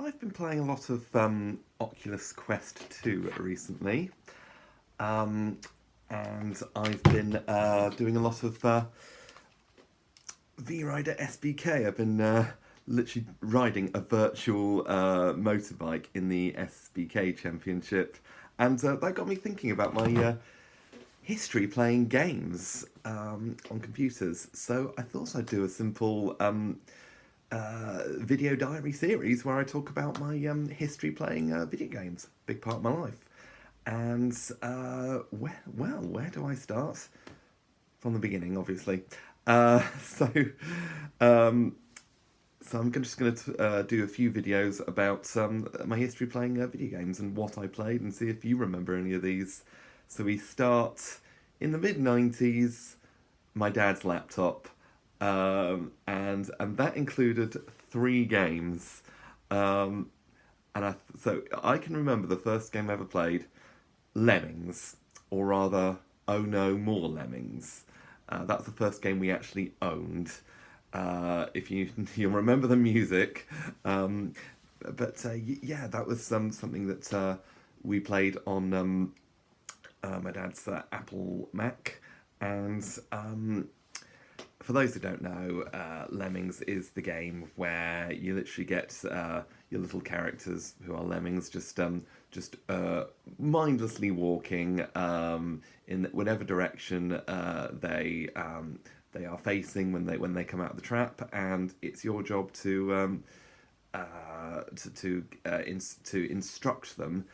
I've been playing a lot of Oculus Quest 2 recently, and I've been doing a lot of V-Rider SBK. I've been literally riding a virtual motorbike in the SBK Championship, and that got me thinking about my history playing games on computers. So I thought I'd do a simple video diary series where I talk about my history playing video games. Big part of my life. And where do I start? From the beginning, obviously. Uh, so, um, so I'm just going to do a few videos about my history playing video games and what I played, and see if you remember any of these. So we start in the mid-90s, my dad's laptop, and that included 3 games. Um, so I can remember the first game I ever played, Lemmings, or rather, Oh No, More Lemmings. That's the first game we actually owned. If you'll remember the music, yeah, that was something that we played on my dad's Apple Mac, and for those who don't know, Lemmings is the game where you literally get your little characters who are lemmings just mindlessly walking in whatever direction they are facing when they come out of the trap, and it's your job to instruct them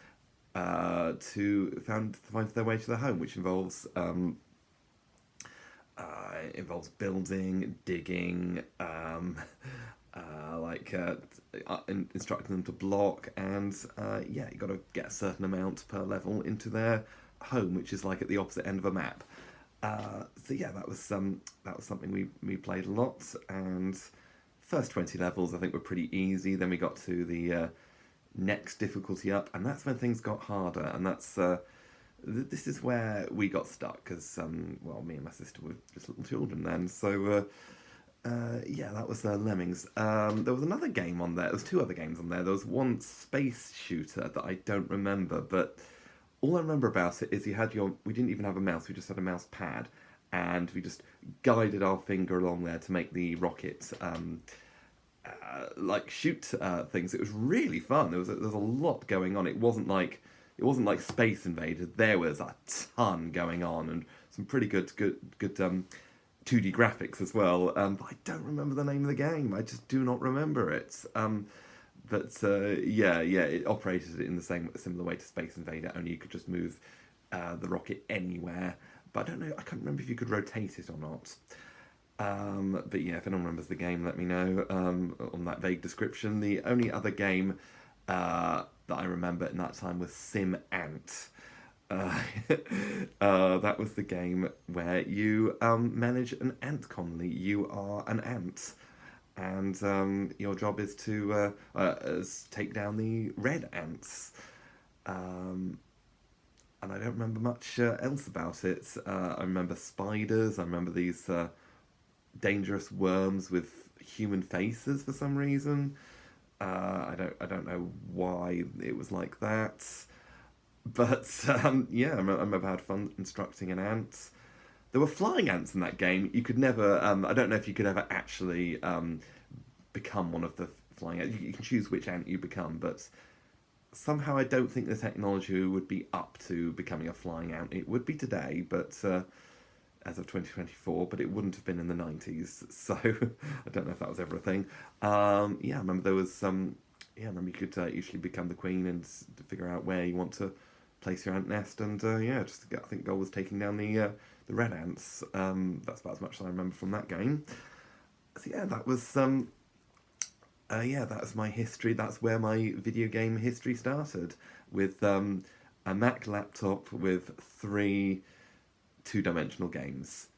to find their way to their home, which involves building, digging, instructing them to block, and yeah, you got to get a certain amount per level into their home, which is like at the opposite end of a map. So yeah, that was something we played a lot, and first 20 levels I think were pretty easy. Then we got to the next difficulty up, and that's when things got harder, and this is where we got stuck because, well, me and my sister were just little children then. So, yeah, that was Lemmings. There was another game on there. There was 2 other games on there. There was one space shooter that I don't remember, but all I remember about it is we didn't even have a mouse. We just had a mouse pad, and we just guided our finger along there to make the rocket shoot things. It was really fun. There was a lot going on. It wasn't like Space Invaders. There was a ton going on, and some pretty good 2D graphics as well. But I don't remember the name of the game. I just do not remember it. Yeah, it operated in the similar way to Space Invader. Only you could just move the rocket anywhere. But I don't know. I can't remember if you could rotate it or not. But yeah, if anyone remembers the game, let me know on that vague description. The only other game that I remember in that time was Sim Ant. That was the game where you manage an ant colony. You are an ant, and your job is to take down the red ants. And I don't remember much else about it. I remember spiders. I remember these dangerous worms with human faces for some reason. I don't know why it was like that, but yeah, I remember I had fun instructing an ant. There were flying ants in that game. You could never. I don't know if you could ever actually become one of the flying ants. You can choose which ant you become, but somehow I don't think the technology would be up to becoming a flying ant. It would be today, but as of 2024, but it wouldn't have been in the 90s, so I don't know if that was ever a thing. Yeah, I remember there was yeah, I remember you could usually become the queen and figure out where you want to place your ant nest, and yeah, I think the goal was taking down the red ants. That's about as much as I remember from that game. So yeah, that was yeah, that's my history. That's where my video game history started, with a Mac laptop with 3 2-dimensional games.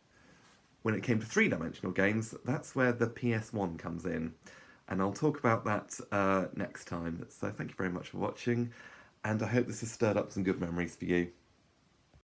When it came to 3-dimensional games, that's where the PS1 comes in, and I'll talk about that next time. So thank you very much for watching, and I hope this has stirred up some good memories for you.